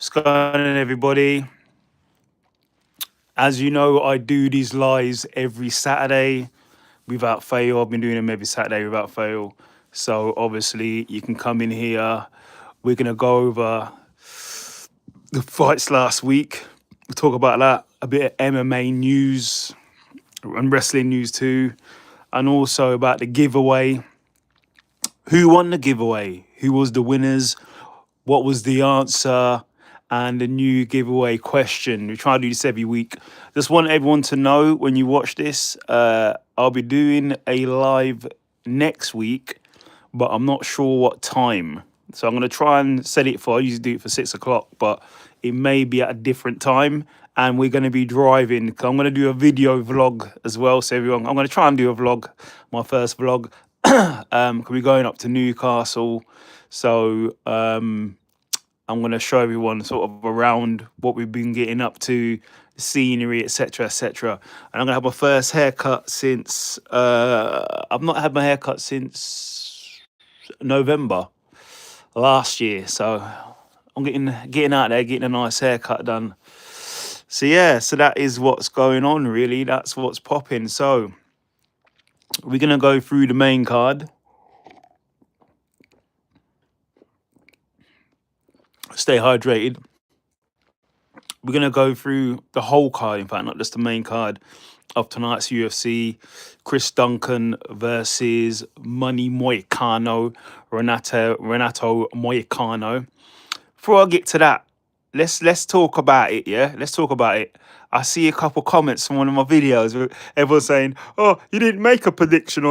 What's going on, everybody? As you know, I do these lives every Saturday without fail. I've been doing them every Saturday without fail. So obviously, you can come in here. We're gonna go over the fights last week. We'll talk about that. A bit of MMA news and wrestling news too, and also about the giveaway. Who won the giveaway? Who was the winners? What was the answer? And the new giveaway question. We try to do this every week. Just want everyone to know when you watch this, I'll be doing a live next week, but I'm not sure what time. So I'm going to try and set it for, I usually do it for 6 o'clock, but it may be at a different time. And we're going to be driving. I'm going to do a video vlog as well. So everyone, I'm going to try and do a vlog, my first vlog. We're going up to Newcastle. So I'm going to show everyone sort of around what we've been getting up to, scenery, etc., etc. And I'm going to have my first haircut since I've not had my haircut since November last year. So I'm getting out there, getting a nice haircut done. So yeah, so that is what's going on really. That's what's popping. So we're going to go through the main card. Stay hydrated. We're going to go through the whole card, in fact, not just the main card of tonight's UFC. Chris Duncan versus Money Moicano, Renato Moicano. Before I get to that, let's talk about it, yeah? Let's talk about it. I see a couple comments from one of my videos where everyone's saying, "Oh, you didn't make a prediction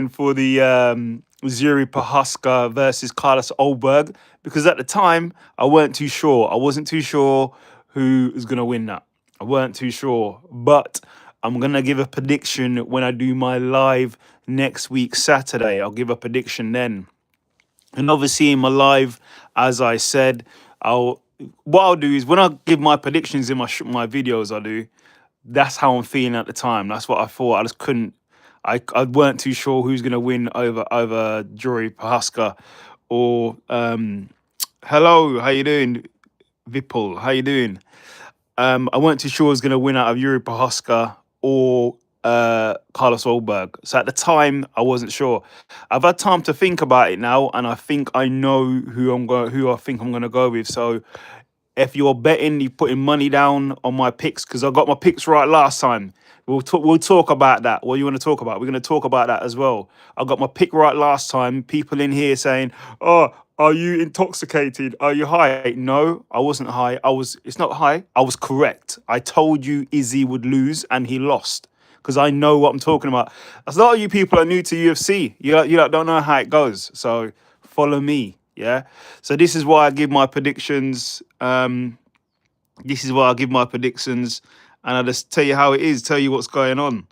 for the Zuri Prochazka versus Carlos Ulberg," because at the time I weren't too sure. I wasn't too sure who was gonna win that. I weren't too sure, but I'm gonna give a prediction when I do my live next week Saturday. I'll give a prediction then. And obviously in my live, as I said, what I'll do is when I give my predictions in my videos, I do. That's how I'm feeling at the time. That's what I thought. I just couldn't. I weren't too sure who's gonna win over Juri Prochazka or hello, how you doing, Vipul? How you doing? I weren't too sure who was gonna win out of Juri Prochazka or Carlos Ulberg. So at the time, I wasn't sure. I've had time to think about it now, and I think I know who I think I'm gonna go with. So if you're betting, you're putting money down on my picks because I got my picks right last time. We'll talk about that. What you want to talk about? We're going to talk about that as well. I got my pick right last time. People in here saying, "Oh, are you intoxicated? Are you high?" No, I wasn't high. It's not high. I was correct. I told you Izzy would lose, and he lost because I know what I'm talking about. A lot of you people are new to UFC. You don't know how it goes. So follow me. Yeah. So this is why I give my predictions. And I just tell you how it is. Tell you what's going on.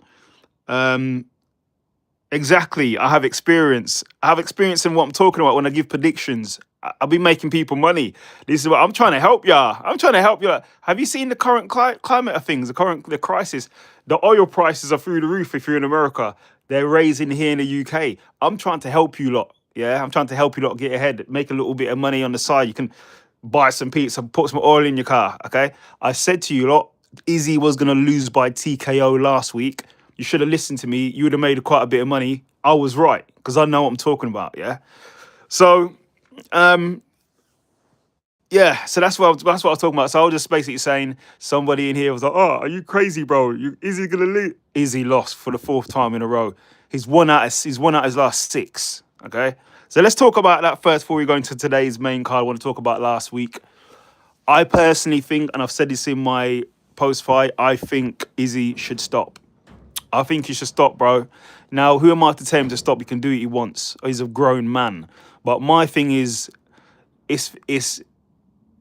Exactly. I have experience. I have experience in what I'm talking about when I give predictions. I'll be making people money. This is what I'm trying to help y'all. I'm trying to help you. Have you seen the current climate of things? The crisis. The oil prices are through the roof. If you're in America, they're raising here in the UK. I'm trying to help you lot. Yeah, I'm trying to help you lot get ahead, make a little bit of money on the side. You can buy some pizza, put some oil in your car. Okay. I said to you lot, Izzy was gonna lose by TKO last week. You should have listened to me. You would have made quite a bit of money. I was right because I know what I'm talking about. Yeah. So, yeah. So that's what I was talking about. So I was just basically saying somebody in here was like, "Oh, are you crazy, bro? Izzy gonna lose?" Izzy lost for the fourth time in a row. He's won out his last six. Okay. So let's talk about that first before we go into today's main card. I want to talk about last week. I personally think, and I've said this in my post fight, I think Izzy should stop. I think he should stop, bro. Now, who am I to tell him to stop? He can do what he wants. He's a grown man. But my thing is, it's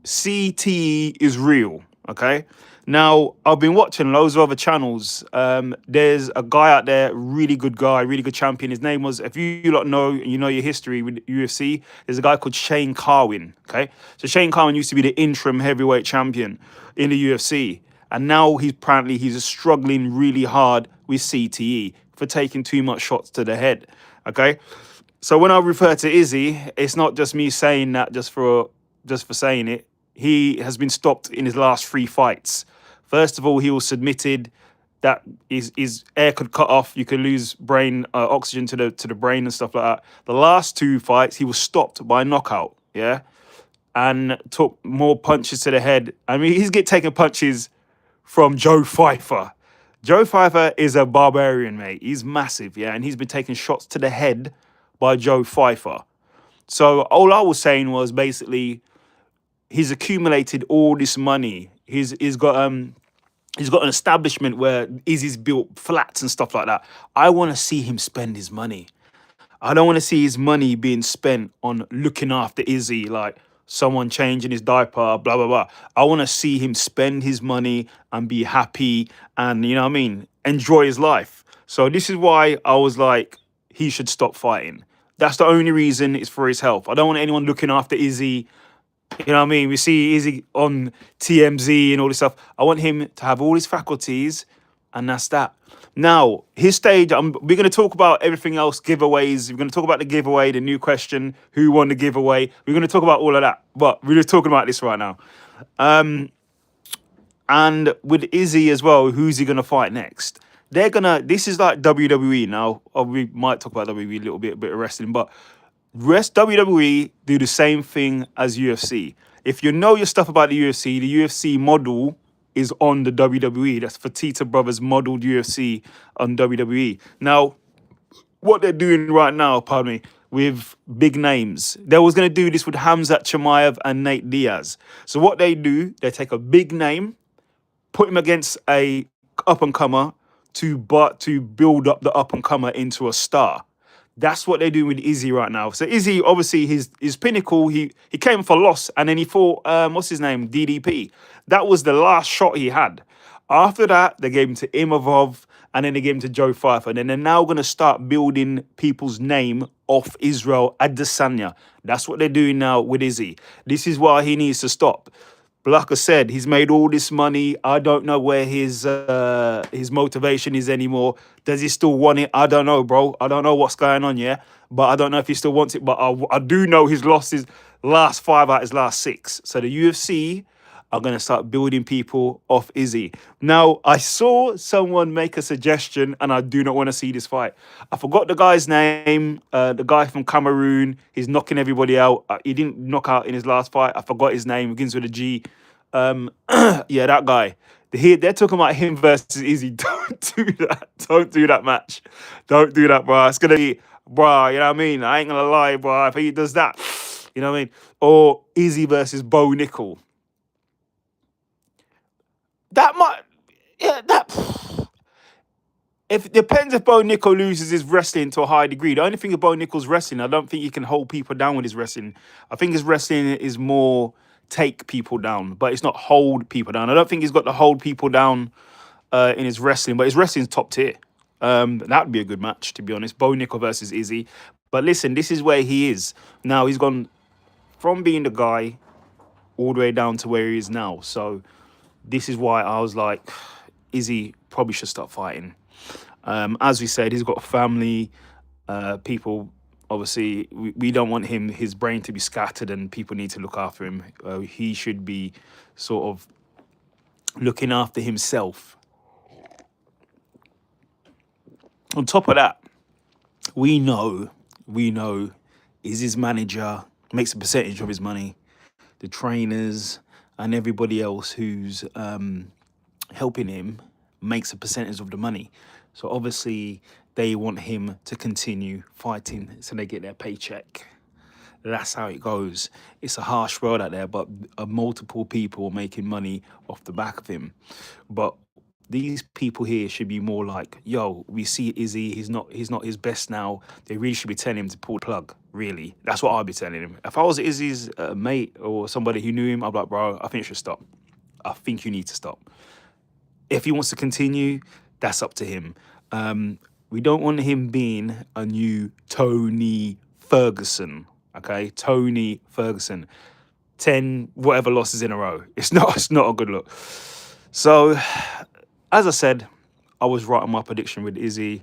CTE is real, okay? Now, I've been watching loads of other channels. There's a guy out there, really good guy, really good champion. His name was, if you lot know, you know your history with UFC, there's a guy called Shane Carwin, okay? So Shane Carwin used to be the interim heavyweight champion in the UFC. And now he's struggling really hard with CTE for taking too much shots to the head, okay? So when I refer to Izzy, it's not just me saying that just for just for saying it. He has been stopped in his last 3 fights. First of all, he was submitted. That his air could cut off. You could lose brain oxygen to the brain and stuff like that. The last 2 fights, he was stopped by knockout. Yeah, and took more punches to the head. I mean, he's get taking punches from Joe Pfeiffer. Joe Pfeiffer is a barbarian, mate. He's massive, yeah, and he's been taking shots to the head by Joe Pfeiffer. So all I was saying was basically he's accumulated all this money. He's got an establishment where Izzy's built flats and stuff like that. I want to see him spend his money. I don't want to see his money being spent on looking after Izzy, like someone changing his diaper, blah blah blah. I want to see him spend his money and be happy and you know what I mean, enjoy his life. So this is why I was like, he should stop fighting. That's the only reason. It's for his health. I don't want anyone looking after Izzy. You know what I mean? We see Izzy on TMZ and all this stuff. I want him to have all his faculties, and that's that. Now, his stage, we're going to talk about everything else, giveaways. We're going to talk about the giveaway, the new question, who won the giveaway. We're going to talk about all of that. But we're just talking about this right now. And with Izzy as well, who's he going to fight next? This is like WWE now. Or we might talk about WWE a little bit, a bit of wrestling, but WWE do the same thing as UFC. If you know your stuff about the UFC model is on the WWE. That's Fertitta Brothers modeled UFC on WWE. Now, what they're doing right now, pardon me, with big names, they was going to do this with Hamzat Chimaev and Nate Diaz. So what they do, they take a big name, put him against a up and comer to build up the up and comer into a star. That's what they're doing with Izzy right now. So Izzy, obviously, his pinnacle. He came for loss, and then he fought what's his name, DDP. That was the last shot he had. After that, they gave him to Imavov, and then they gave him to Joe Pfeiffer. And then they're now going to start building people's name off Israel Adesanya. That's what they're doing now with Izzy. This is why he needs to stop. But like I said, he's made all this money. I don't know where his motivation is anymore. Does he still want it? I don't know, bro. I don't know what's going on, yeah. But I don't know if he still wants it. But I do know he's lost his last 5 out of his last 6. So the UFC are going to start building people off Izzy. Now, I saw someone make a suggestion, and I do not want to see this fight. I forgot the guy's name, the guy from Cameroon. He's knocking everybody out. He didn't knock out in his last fight. I forgot his name. It begins with a G. Yeah, that guy. They're talking about him versus Izzy. Don't do that. Don't do that match. Don't do that, bro. It's going to be, bro, you know what I mean? I ain't going to lie, bro. If he does that, you know what I mean? Or Izzy versus Bo Nickel. That might, yeah, that. If it depends if Bo Nickel loses his wrestling to a high degree. The only thing with Bo Nickel's wrestling, I don't think he can hold people down with his wrestling. I think his wrestling is more take people down, but it's not hold people down. I don't think he's got to hold people down in his wrestling, but his wrestling's top tier. That would be a good match, to be honest. Bo Nickel versus Izzy. But listen, this is where he is now. He's gone from being the guy all the way down to where he is now. So this is why I was like, Izzy probably should stop fighting. As we said, he's got a family, people. Obviously, we don't want his brain to be scattered, and people need to look after him. He should be sort of looking after himself. On top of that, we know is his manager makes a percentage of his money, the trainers and everybody else who's helping him makes a percentage of the money. So obviously they want him to continue fighting so they get their paycheck. That's how it goes. It's a harsh world out there, but multiple people are making money off the back of him. But these people here should be more like, yo, we see Izzy, he's not his best now. They really should be telling him to pull the plug, really. That's what I'd be telling him. If I was Izzy's mate or somebody who knew him, I'd be like, bro, I think you should stop. I think you need to stop. If he wants to continue, that's up to him. We don't want him being a new Tony Ferguson, okay? Tony Ferguson. 10 whatever losses in a row. It's not a good look. So, as I said, I was right on my prediction with Izzy.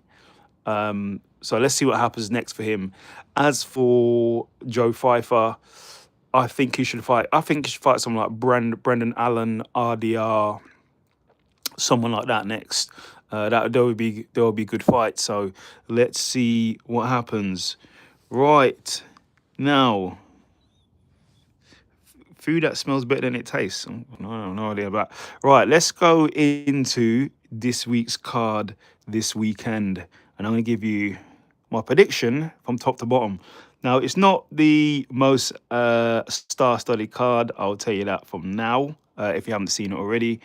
So let's see what happens next for him. As for Joe Pfeiffer, I think he should fight. I think he should fight someone like Brendan Allen, RDR, someone like that next. That there will be good fights. So let's see what happens. Right now, food that smells better than it tastes. No idea about. Right, let's go into this week's card this weekend, and I'm going to give you my prediction from top to bottom. Now, it's not the most star-studded card. I'll tell you that from now, if you haven't seen it already.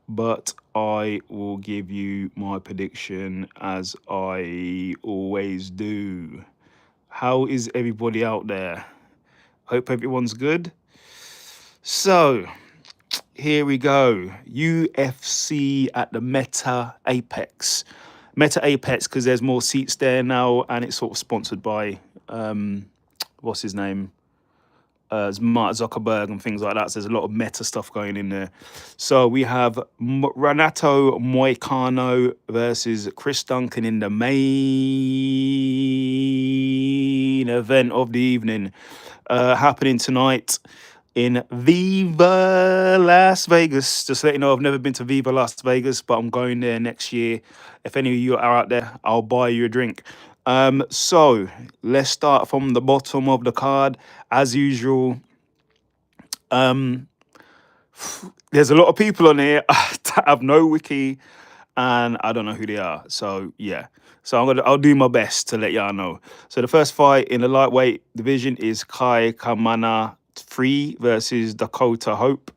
But I will give you my prediction as I always do. How is everybody out there? Hope everyone's good. So, here we go. UFC at the Meta Apex. Meta Apex, because there's more seats there now, and it's sort of sponsored by, what's his name? Mark Zuckerberg and things like that. So there's a lot of meta stuff going in there. So we have Renato Moicano versus Chris Duncan in the main event of the evening, happening tonight in Viva Las Vegas. Just to let you know, I've never been to Viva Las Vegas, but I'm going there next year. If any of you are out there, I'll buy you a drink. So let's start from the bottom of the card. As usual, there's a lot of people on here that have no wiki, and I don't know who they are. So yeah, so I'll do my best to let y'all know. So the first fight in the lightweight division is Kai Kamana 3 versus Dakota Hope.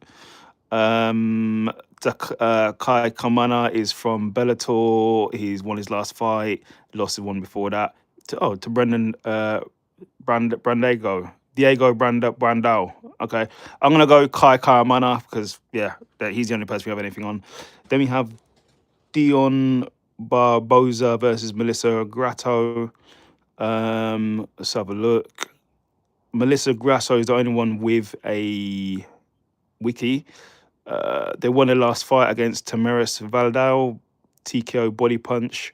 Kai Kamana is from Bellator. He's won his last fight, lost the one before that to Brendan Diego Brandao. Okay, I'm gonna go Kai Kamana because he's the only person we have anything on. Then we have Dion Barboza versus Melissa Grasso. Let's have a look. Melissa Grasso is the only one with a wiki. They won their last fight against Tamaris Valdao, TKO body punch.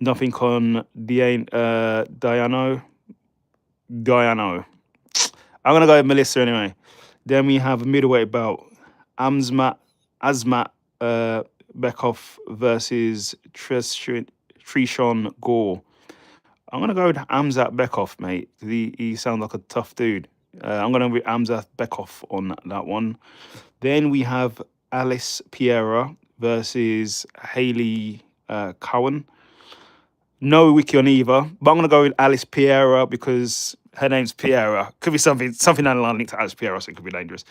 Nothing on Diano. I'm gonna go with Melissa anyway. Then we have a middleweight bout. Azmat Bekov versus Trishon Gore. I'm gonna go with Amzat Bekov, mate. He sounds like a tough dude. I'm gonna be Amzat Bekov on that one. Then we have Alice Piera versus Haley Cowan. No wiki on either, but I'm gonna go with Alice Piera because her name's Piera. Could be something down the line linked to Alice Piera, so it could be dangerous.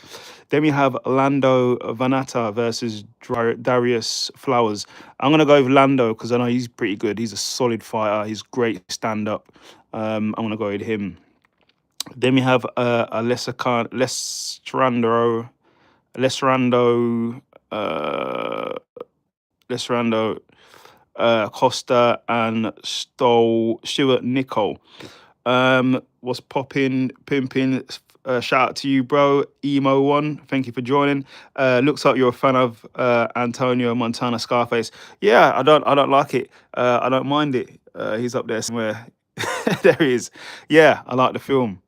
Then we have Lando Vanata versus Darius Flowers. I'm gonna go with Lando because I know he's pretty good. He's a solid fighter. He's great stand up. I'm gonna go with him. Then we have Alessandro Costa and Stuart Nicol. What's popping, pimping? Shout out to you, bro. Emo1, thank you for joining. Looks like you're a fan of Antonio Montana Scarface. Yeah, I don't like it. I don't mind it. He's up there somewhere. There he is. Yeah, I like the film.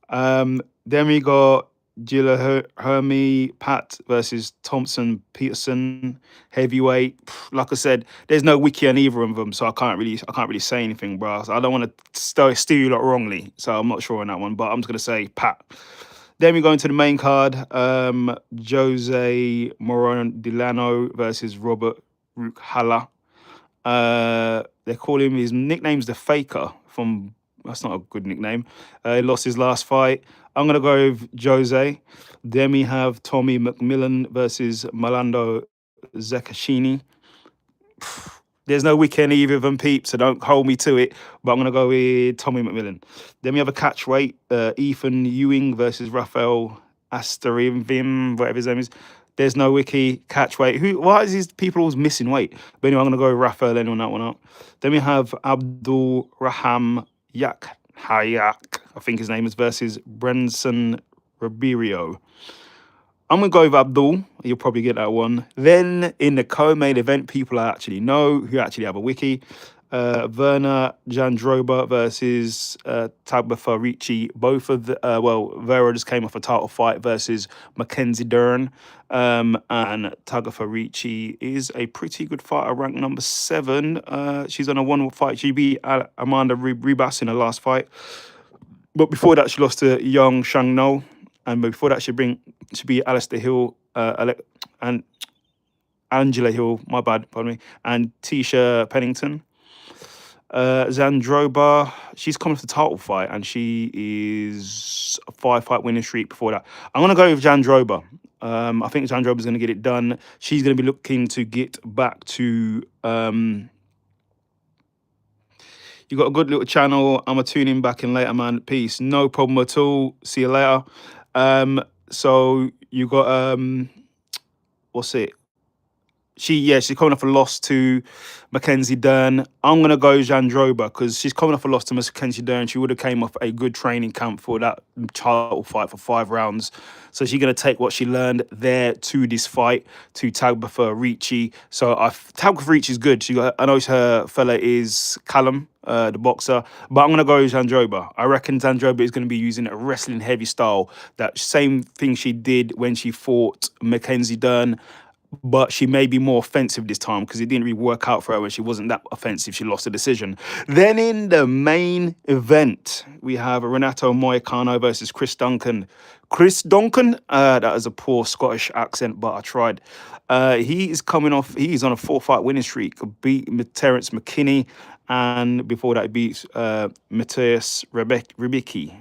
Then we got Gila Hermie Pat versus Thompson Peterson heavyweight. Like I said, there's no wiki on either of them, so I can't really say anything, bro. So I don't want to steer you lot wrongly, so I'm not sure on that one. But I'm just gonna say Pat. Then we go into the main card. Jose Moron Delano versus Robert Rukhala. They call him, his nickname's the Faker from. That's not a good nickname. He lost his last fight. I'm going to go with Jose. Then we have Tommy McMillan versus Malando Zekashini. There's no weekend either of them, peeps, so don't hold me to it. But I'm going to go with Tommy McMillan. Then we have a catchweight. Ethan Ewing versus Rafael Astarinvim, whatever his name is. There's no wiki. Catchweight. Why is these people always missing weight? But anyway, I'm going to go with Rafael on that one up. Then we have Abdul Raham Hayak, I think his name is, versus Brenson Ribeiro. I'm going to go with Abdul. You'll probably get that one. Then in the co-main event, people I actually know, who actually have a wiki. Verna Jandroba versus Tabitha Ricci. Both of the Vera just came off a title fight versus Mackenzie Dern, and Tabitha Ricci is a pretty good fighter, ranked number 7. She's on a one fight. She beat Amanda Ribas in her last fight, but before that she lost to Young Shang No, and before that she beat Alistair Hill, and Angela Hill, my bad, pardon me, and Tisha Pennington. Zandroba, she's coming to the title fight, and she is a 5-fight winning streak before that. I'm gonna go with Zandroba. I think Zandroba's gonna get it done. She's gonna be looking to get back to. You got a good little channel. I'm gonna tune in back in later, man. Peace. No problem at all. See you later. So you got what's it? She's coming off a loss to Mackenzie Dern. I'm gonna go Jandroba because she's coming off a loss to Mackenzie Dern. She would have came off a good training camp for that title fight for 5 rounds. So she's gonna take what she learned there to this fight to Tabitha Ricci. So Tabitha Ricci is good. I know her fella is Callum, the boxer, but I'm gonna go Jandroba. I reckon Jandroba is gonna be using a wrestling heavy style. That same thing she did when she fought Mackenzie Dern, but she may be more offensive this time because it didn't really work out for her when she wasn't that offensive. She lost the decision. Then in the main event, we have Renato Moicano versus Chris Duncan. Chris Duncan, that is a poor Scottish accent, but I tried. He's on a 4-fight winning streak. Beat Terence McKinney, and before that, he beats Matthias Rebicki.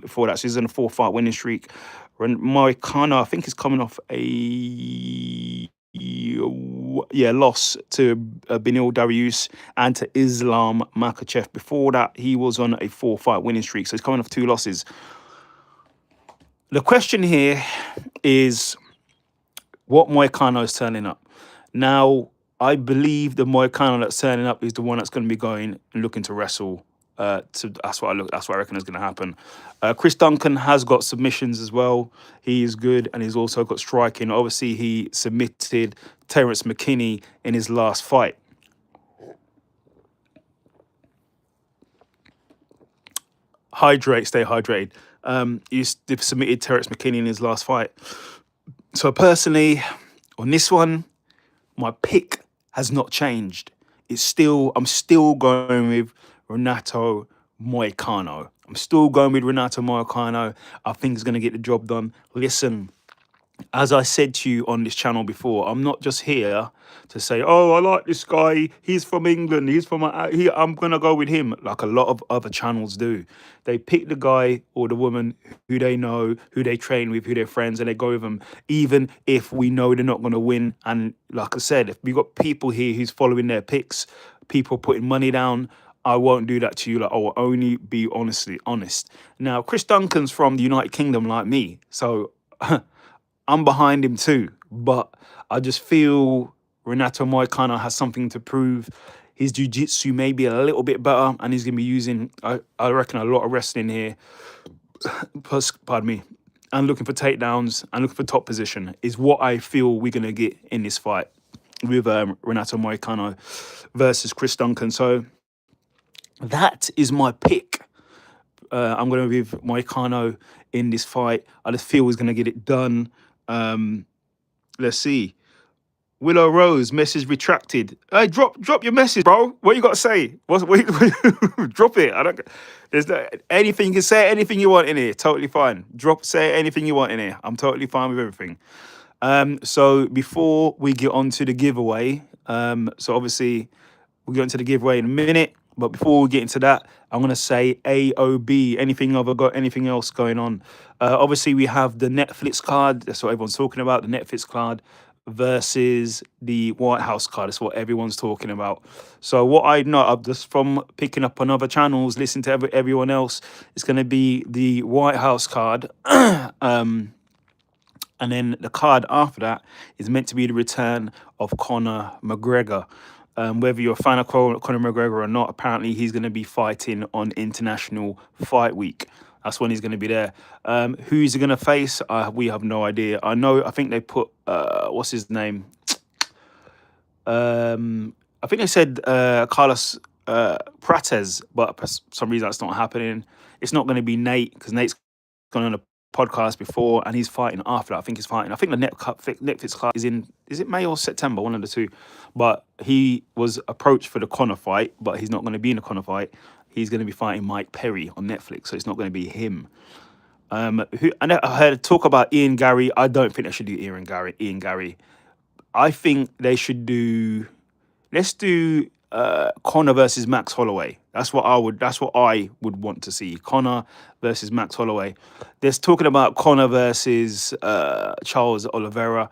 Before that, so he's on a 4-fight winning streak. Moicano, I think, is coming off a loss to Benil Dariush and to Islam Makhachev. Before that, he was on a 4-fight winning streak, so he's coming off 2 losses. The question here is what Moicano is turning up. Now, I believe the Moicano that's turning up is the one that's going to be going and looking to wrestle. That's what I reckon is going to happen. Chris Duncan has got submissions as well. He is good, and he's also got striking. Obviously, he submitted Terence McKinney in his last fight. Stay hydrated. He submitted Terence McKinney in his last fight. So personally, on this one, my pick has not changed. I'm still going with Renato Moicano. I think he's going to get the job done. Listen, as I said to you on this channel before, I'm not just here to say, oh, I like this guy. He's from England. I'm going to go with him, like a lot of other channels do. They pick the guy or the woman who they know, who they train with, who they're friends, and they go with them, even if we know they're not going to win. And like I said, if we've got people here who's following their picks, people putting money down, I won't do that to you. Like, I will only be honest. Now, Chris Duncan's from the United Kingdom like me, so I'm behind him too. But I just feel Renato Moicano has something to prove. His jiu-jitsu may be a little bit better, and he's going to be using, I reckon, a lot of wrestling here. Pardon me. And looking for takedowns and looking for top position is what I feel we're going to get in this fight with Renato Moicano versus Chris Duncan. So that is my pick. I'm going to be with Moicano in this fight. I just feel he's going to get it done. Let's see. Willow Rose, message retracted. Hey, drop your message, bro. What you got to say? Drop it. There's anything you can say, anything you want in here. Totally fine. Say anything you want in here. I'm totally fine with everything. So before we get on to the giveaway, so obviously we'll get into the giveaway in a minute. But before we get into that, I'm going to say AOB. Anything else going on? Obviously, we have the Netflix card. That's what everyone's talking about, the Netflix card versus the White House card. That's what everyone's talking about. So what I know, just from picking up on other channels, listening to everyone else, it's going to be the White House card. And then the card after that is meant to be the return of Conor McGregor. Whether you're a fan of Conor McGregor or not, apparently he's going to be fighting on International Fight Week. That's when he's going to be there. Who's he going to face? We have no idea. I think they put, what's his name? I think they said Carlos Prates, but for some reason that's not happening. It's not going to be Nate because Nate's gone on a podcast before and he's fighting after that. I think he's fighting. I think the Netflix card is in. Is it May or September? One of the two. But he was approached for the Conor fight, but he's not going to be in the Conor fight. He's going to be fighting Mike Perry on Netflix, so it's not going to be him. I heard talk about Ian Gary. I don't think they should do Ian Gary. I think they should do. Let's do Conor versus Max Holloway. That's what I would. That's what I would want to see. Conor versus Max Holloway. There's talking about Conor versus Charles Oliveira.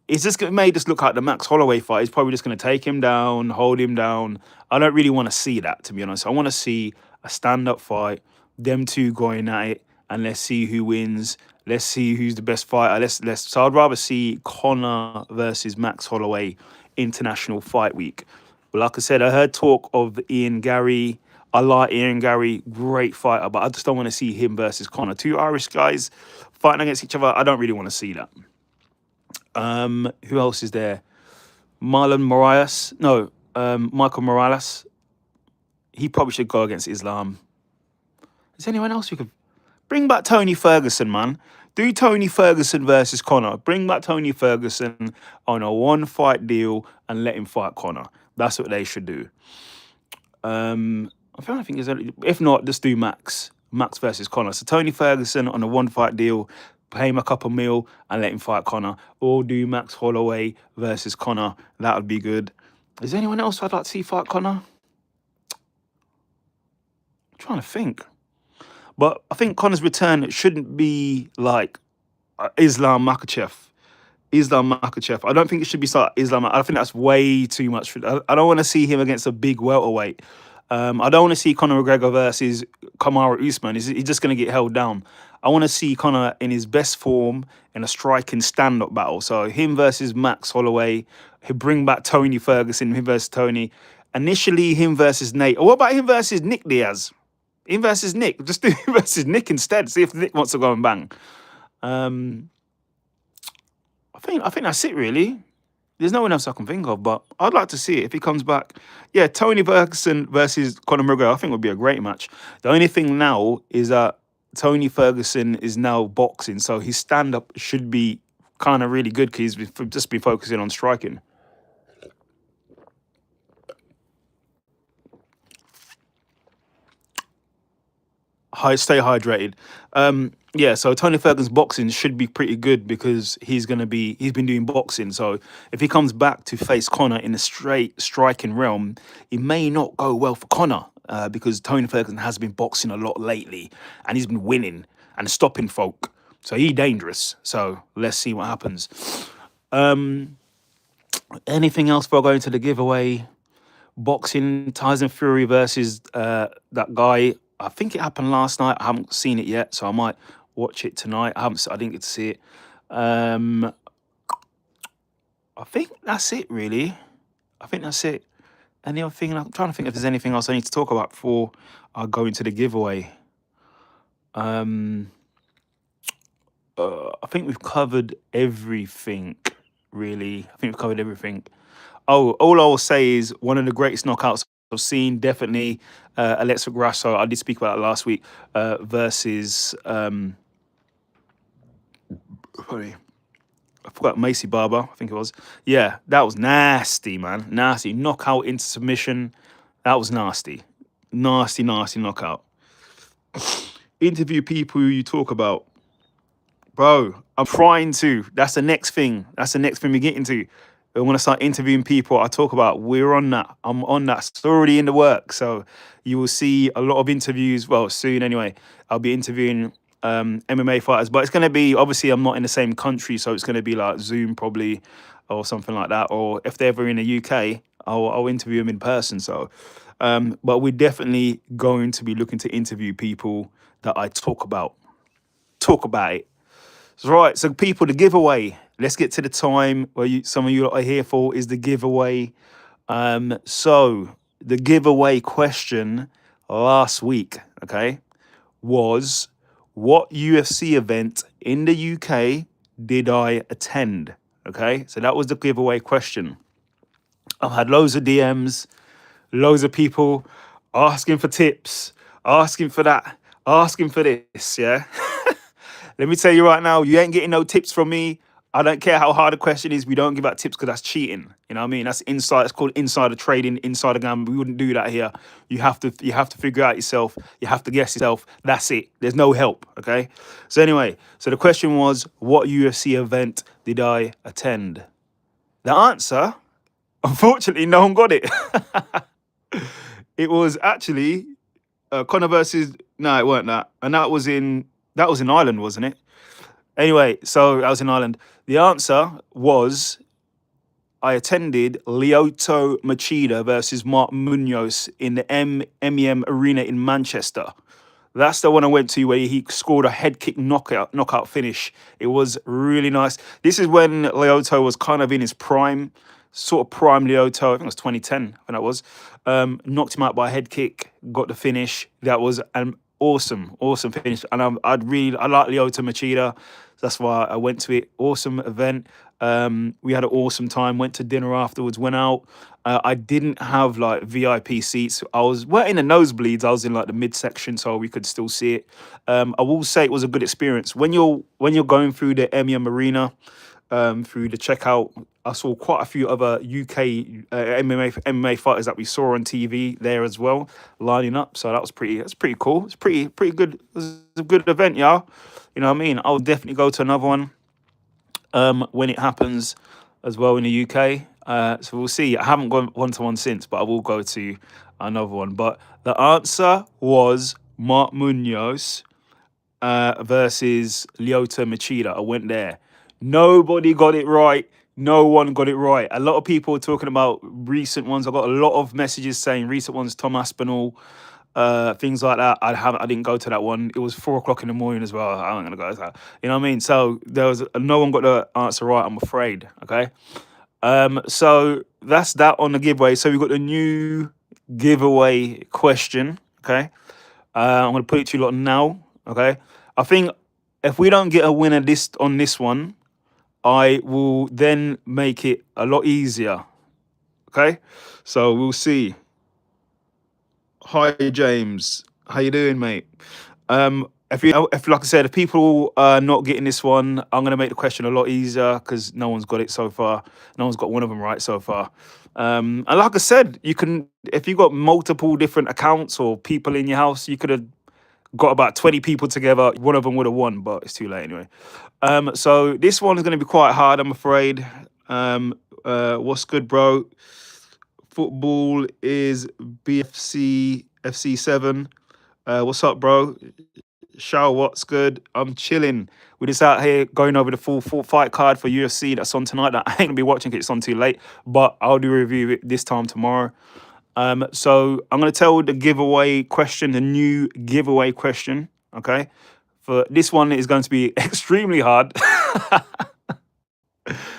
It's just made this look like the Max Holloway fight. He's probably just going to take him down, hold him down. I don't really want to see that, to be honest. I want to see a stand-up fight, them two going at it, and let's see who wins. Let's see who's the best fighter. Let's. So I'd rather see Conor versus Max Holloway International Fight Week. But like I said, I heard talk of Ian Gary. I like Ian Gary, great fighter, but I just don't want to see him versus Conor. Two Irish guys fighting against each other. I don't really want to see that. Who else is there? Marlon Moraes. No, Michael Morales. He probably should go against Islam. Is anyone else who could bring back Tony Ferguson, man? Do Tony Ferguson versus Conor. Bring back Tony Ferguson on a one-fight deal and let him fight Conor. That's what they should do. I'm trying to think. If not, just do Max versus Conor. So Tony Ferguson on a one-fight deal, pay him a couple mil and let him fight Conor. Or do Max Holloway versus Conor. That would be good. Is there anyone else I'd like to see fight Conor? I'm trying to think. But I think Conor's return shouldn't be like Islam Makhachev. I don't think it should be like Islam. I think that's way too much. I don't want to see him against a big welterweight. I don't want to see Conor McGregor versus Kamaru Usman. He's just going to get held down. I want to see Conor in his best form in a striking stand-up battle. So him versus Max Holloway. He'll bring back Tony Ferguson, him versus Tony. Initially, him versus Nate. Or what about him versus Nick Diaz? Him versus Nick. Just do him versus Nick instead. See if Nick wants to go and bang. I think that's it, really. There's no one else I can think of, but I'd like to see it if he comes back. Yeah, Tony Ferguson versus Conor McGregor, I think would be a great match. The only thing now is that Tony Ferguson is now boxing, so his stand-up should be kind of really good because he's just been focusing on striking. Stay hydrated. Yeah, so Tony Ferguson's boxing should be pretty good because he's been doing boxing. So if he comes back to face Conor in a straight striking realm, it may not go well for Conor because Tony Ferguson has been boxing a lot lately and he's been winning and stopping folk. So he's dangerous. So let's see what happens. Anything else before going to the giveaway? Boxing, Tyson Fury versus that guy. I think it happened last night. I haven't seen it yet, so I might watch it tonight. I didn't get to see it. I think that's it, really. I think that's it. Any other thing? I'm trying to think if there's anything else I need to talk about before I go into the giveaway. I think we've covered everything, really. I think we've covered everything. Oh, all I will say is one of the greatest knockouts I've seen, definitely Alexa Grasso. I did speak about it last week versus sorry, I forgot Macy Barber. I think it was. Yeah, that was nasty, man. Nasty knockout into submission. That was nasty, nasty knockout. Interview people who you talk about, bro. I'm trying to. That's the next thing. We're getting to. I want to start interviewing people I talk about. We're on that. I'm on that. It's already in the work. So you will see a lot of interviews. Well, soon anyway. I'll be interviewing MMA fighters. But it's going to be, obviously, I'm not in the same country. So it's going to be like Zoom probably or something like that. Or if they're ever in the UK, I'll interview them in person. So, but we're definitely going to be looking to interview people that I talk about. Talk about it. Right, so people, the giveaway. Let's get to the time where some of you are here for is the giveaway. So the giveaway question last week, okay, was what UFC event in the UK did I attend? Okay, so that was the giveaway question. I've had loads of DMs, loads of people asking for tips, asking for that, asking for this. Yeah. Let me tell you right now, you ain't getting no tips from me. I don't care how hard the question is. We don't give out tips because that's cheating. You know what I mean? That's inside. It's called insider trading, insider gambling. We wouldn't do that here. You have to figure out yourself. You have to guess yourself. That's it. There's no help. Okay. So anyway, so the question was, what UFC event did I attend? The answer, unfortunately, no one got it. It was actually Connor versus. No, it weren't that, and that was in Ireland, wasn't it? Anyway, so I was in Ireland. The answer was I attended Lyoto Machida versus Mark Munoz in the MEM Arena in Manchester. That's the one I went to where he scored a head kick knockout finish. It was really nice. This is when Lyoto was kind of in his prime, sort of prime Lyoto. I think it was 2010 when that was. Knocked him out by a head kick, got the finish. That was an awesome finish. And I like Lyoto Machida. That's why I went to it. Awesome event. We had an awesome time. Went to dinner afterwards. Went out. I didn't have like VIP seats. I was in the nosebleeds. I was in like the midsection, so we could still see it. I will say it was a good experience when you're going through the MEM Arena, through the checkout. I saw quite a few other UK MMA fighters that we saw on TV there as well, lining up. So that's pretty cool. It's pretty good. It was a good event, y'all. You know what I mean? I'll definitely go to another one when it happens as well in the UK. So we'll see. I haven't gone one to one since, but I will go to another one. But the answer was Mark Munoz versus Lyoto Machida. I went there. Nobody got it right. No one got it right. A lot of people are talking about recent ones. I got a lot of messages saying recent ones, Tom Aspinall, things like that. I didn't go to that one. It was 4 o'clock in the morning as well. I ain't gonna go to that. You know what I mean? So there was no one got the answer right, I'm afraid. Okay. So that's that on the giveaway. So we've got the new giveaway question. Okay. I'm gonna put it to you lot now. Okay. I think if we don't get a winner on this one, I will then make it a lot easier. Okay. So we'll see. Hi James, how you doing, mate? If like I said, if people are not getting this one, I'm gonna make the question a lot easier because no one's got it so far. No one's got one of them right so far. And like I said, you can if you got multiple different accounts or people in your house, you could have got about 20 people together. One of them would have won, but it's too late anyway. So this one is gonna be quite hard, I'm afraid. What's good, bro? Football is BFC FC7. What's up, bro? Shao, what's good? I'm chilling. We're just out here going over the full fight card for UFC that's on tonight. That I ain't gonna be watching because it's on too late, but I'll do a review it this time tomorrow. So I'm gonna tell the giveaway question, the new giveaway question. Okay, for this one is going to be extremely hard.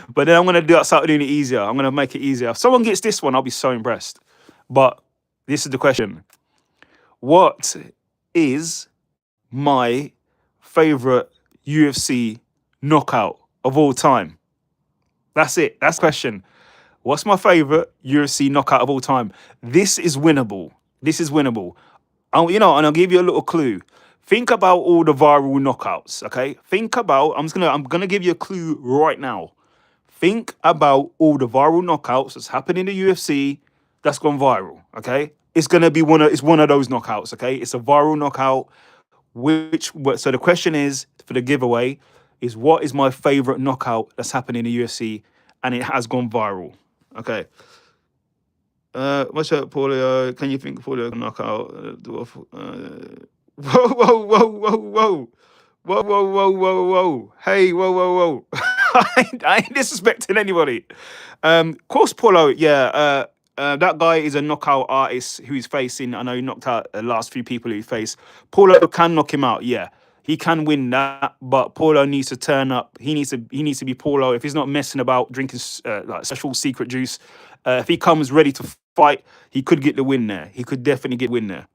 But then I'm gonna start doing it easier. I'm gonna make it easier. If someone gets this one, I'll be so impressed. But this is the question: what is my favorite UFC knockout of all time? That's it. That's the question. What's my favorite UFC knockout of all time? This is winnable. This is winnable. And I'll give you a little clue. Think about all the viral knockouts. Okay. I'm gonna give you a clue right now. Think about all the viral knockouts that's happened in the UFC that's gone viral. Okay, it's gonna be it's one of those knockouts. Okay, it's a viral knockout. So the question is for the giveaway is what is my favorite knockout that's happened in the UFC and it has gone viral. Okay. What's up, Paulio? Can you think of Paulio knockout? Whoa, whoa, whoa, whoa, whoa. Whoa, whoa, whoa, whoa, whoa. Hey, whoa, whoa, whoa. I ain't disrespecting anybody. Of course, Paulo, yeah, that guy is a knockout artist who he's facing. I know he knocked out the last few people who he faced. Paulo can knock him out, yeah. He can win that, but Paulo needs to turn up. He needs to be Paulo. If he's not messing about drinking like special secret juice, if he comes ready to fight, he could get the win there. He could definitely get the win there.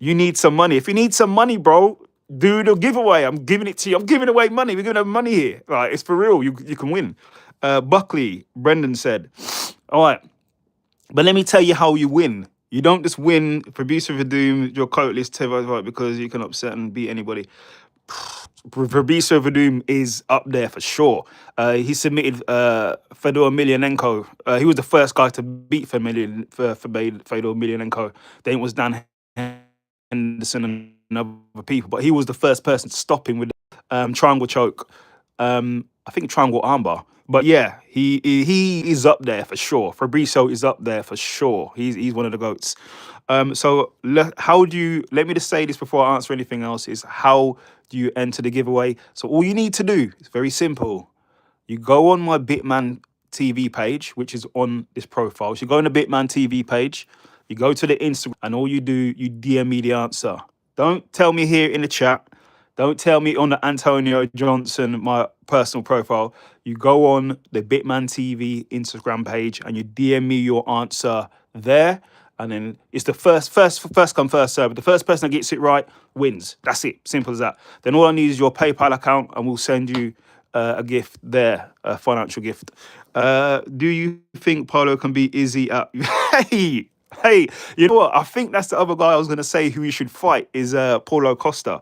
You need some money. If you need some money, bro, do the giveaway. I'm giving it to you. I'm giving away money. We're giving away money here. It's for real. You can win. Buckley, Brendan said. All right. But let me tell you how you win. You don't just win Fabricio Verdum, your coatless Teva, because you can upset and beat anybody. Fabricio Verdum is up there for sure. He submitted Fedor Emelianenko. He was the first guy to beat Fedor Emelianenko. Then it was Dan Henderson and other people, but he was the first person to stop him with triangle choke. I think triangle armbar. But yeah, he is up there for sure. Fabrizio is up there for sure. He's one of the goats. How do you? Let me just say this before I answer anything else. Is how do you enter the giveaway? So all you need to do is very simple. You go on my Bitman TV page, which is on this profile. So you go on the Bitman TV page, you go to the Instagram, and all you do, you DM me the answer. Don't tell me here in the chat. Don't tell me on the Antonio Johnson, my personal profile. You go on the Bitman TV Instagram page and you DM me your answer there. And then it's the first come, first serve. The first person that gets it right wins. That's it. Simple as that. Then all I need is your PayPal account and we'll send you a gift there, a financial gift. Do you think Paulo can beat Izzy at? Hey, hey, you know what? I think that's the other guy I was going to say who he should fight is Paulo Costa.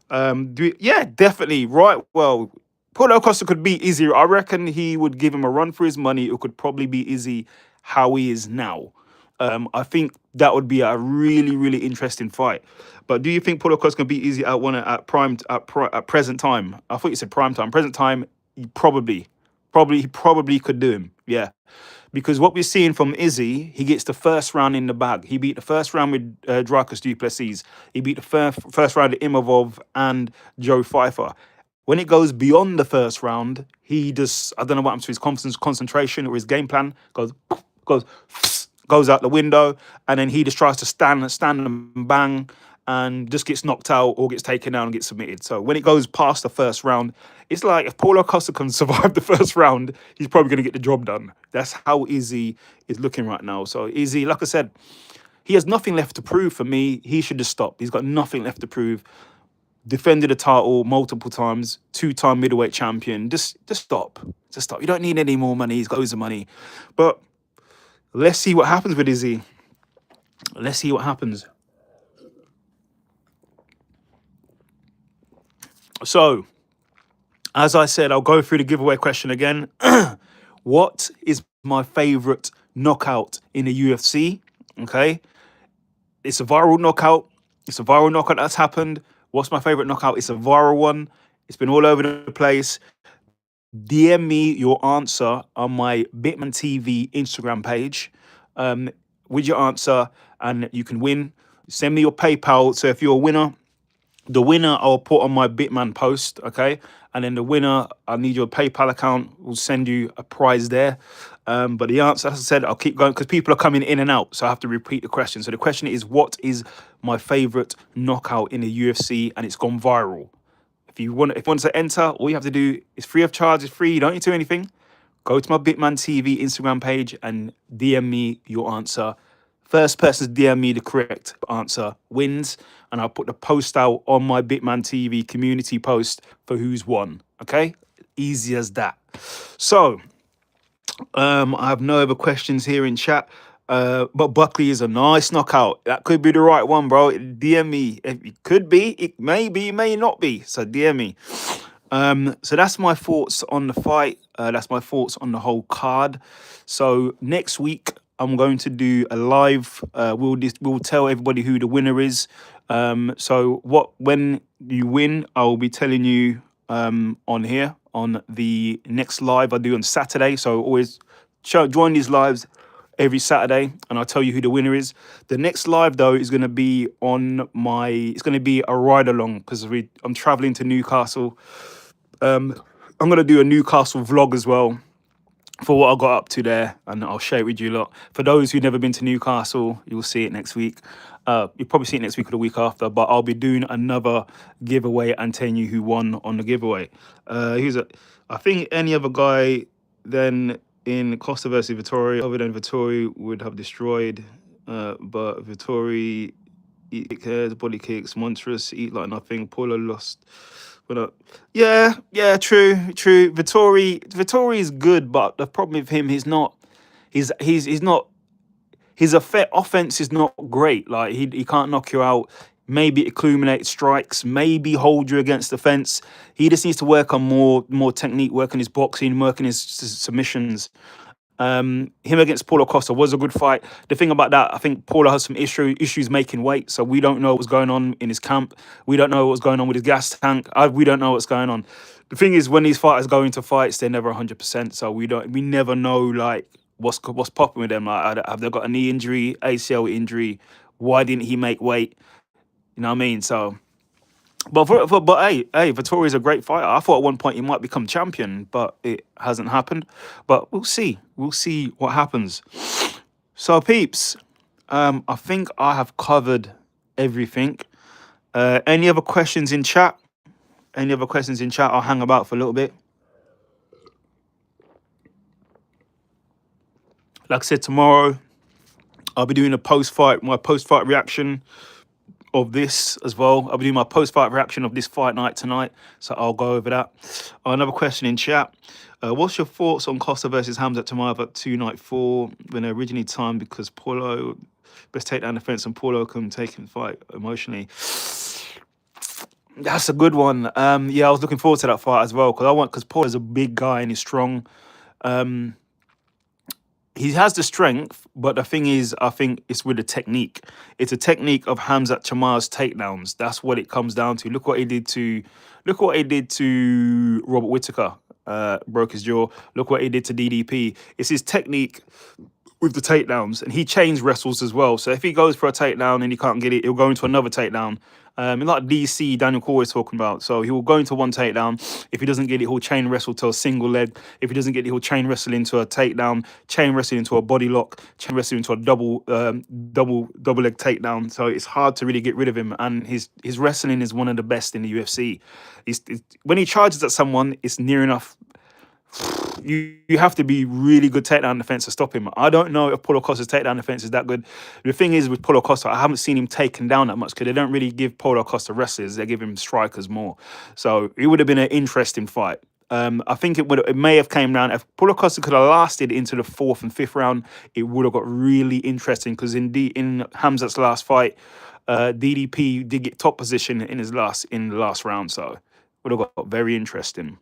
Yeah, definitely. Right. Well, Paulo Costa could beat Izzy. I reckon he would give him a run for his money. It could probably beat Izzy how he is now. I think that would be a really, really interesting fight. But do you think Paulo Costa can beat Izzy at one at present time? I thought you said prime time. Present time, he probably could do him. Yeah, because what we're seeing from Izzy, he gets the first round in the bag. He beat the first round with Dracus Duplessis. He beat the first round with Imavov and Joe Pfeiffer. When it goes beyond the first round, he just, I don't know what happens to his concentration or his game plan, goes goes out the window, and then he just tries to stand and bang, and just gets knocked out or gets taken down and gets submitted. So when it goes past the first round, it's like if Paulo Costa can survive the first round, he's probably going to get the job done. That's how Izzy is looking right now. So Izzy, like I said, he has nothing left to prove for me. He should just stop. He's got nothing left to prove. Defended the title multiple times, two-time middleweight champion. Just stop. Just stop. You don't need any more money. He's got loads of money. But let's see what happens with Izzy. Let's see what happens. So, as I said, I'll go through the giveaway question again. What is my favorite knockout in the UFC? Okay. It's a viral knockout. It's a viral knockout that's happened. What's my favorite knockout? It's a viral one. It's been all over the place. DM me your answer on my Bitman TV Instagram page with your answer, and you can win. Send me your PayPal. So if you're a winner, the winner I'll put on my Bitman post, okay? And then the winner, I need your PayPal account. We'll send you a prize there. But the answer, as I said, I'll keep going because people are coming in and out. So I have to repeat the question. So the question is, what is my favorite knockout in the UFC? And it's gone viral. If you want to enter, all you have to do is free of charge. It's free. You don't need to do anything. Go to my Bitman TV Instagram page and DM me your answer. First person to DM me the correct answer wins, and I'll put the post out on my Bitman TV community post for who's won. Okay, easy as that. So, I have no other questions here in chat. But Buckley is a nice knockout. That could be the right one, bro. DM me. It could be. It may be. It may not be. So DM me. So that's my thoughts on the fight. That's my thoughts on the whole card. So next week I'm going to do a live. We'll tell everybody who the winner is. So when you win, I will be telling you on here on the next live I do on Saturday. So always join these lives every Saturday, and I'll tell you who the winner is. The next live though is going to be it's going to be a ride along because I'm traveling to Newcastle. I'm going to do a Newcastle vlog as well for what I got up to there, and I'll share it with you lot. For those who've never been to Newcastle, you'll see it next week. You'll probably see it next week or the week after, but I'll be doing another giveaway and telling you who won on the giveaway. I think any other guy then in Costa versus Vittori, other than Vittori, would have destroyed. But Vittori eat cares, body kicks, monstrous, eat like nothing. Paulo lost. But yeah, true. Vittori is good, but the problem with him, he's not his offense is not great. Like he can't knock you out. Maybe accumulate strikes. Maybe hold you against the fence. He just needs to work on more technique, work on his boxing, work on his submissions. Him against Paulo Costa was a good fight. The thing about that, I think Paulo has some issues making weight, so we don't know what's going on in his camp. We don't know what's going on with his gas tank. We don't know what's going on. The thing is, when these fighters go into fights, they're never 100%. So we never know like what's popping with them. Like, have they got a knee injury, ACL injury? Why didn't he make weight? You know what I mean? So. But hey, Vittoria's a great fighter. I thought at one point he might become champion, but it hasn't happened. But we'll see. We'll see what happens. So, peeps, I think I have covered everything. Any other questions in chat? Any other questions in chat? I'll hang about for a little bit. Like I said, tomorrow I'll be doing my post-fight reaction of this as well. I'll be doing my post-fight reaction of this fight night tonight, so I'll go over that. Another question in chat. What's your thoughts on Costa versus Hamzat Chimaev at 294 when originally timed because Paulo best takedown defense and Paulo can take him fight emotionally? That's a good one. Yeah, I was looking forward to that fight as well because Paulo's a big guy and he's strong. He has the strength, but the thing is, I think it's with the technique. It's a technique of Hamzat Chimaev's takedowns. That's what it comes down to. Look what he did to Robert Whittaker. Broke his jaw. Look what he did to DDP. It's his technique with the takedowns, and he chains wrestles as well. So if he goes for a takedown and he can't get it, he'll go into another takedown. Like DC, Daniel Corey is talking about. So he will go into one takedown. If he doesn't get it, he'll chain wrestle to a single leg. If he doesn't get it, he'll chain wrestle into a takedown, chain wrestle into a body lock, chain wrestle into a double leg takedown. So it's hard to really get rid of him. And his wrestling is one of the best in the UFC. When he charges at someone, it's near enough. You have to be really good takedown defense to stop him. I don't know if Paulo Costa's takedown defense is that good. The thing is with Paulo Costa, I haven't seen him taken down that much because they don't really give Paulo Costa wrestlers; they give him strikers more. So it would have been an interesting fight. I think it may have came down if Paulo Costa could have lasted into the 4th and 5th round. It would have got really interesting because in Hamzat's last fight, DDP did get top position in the last round, so it would have got very interesting.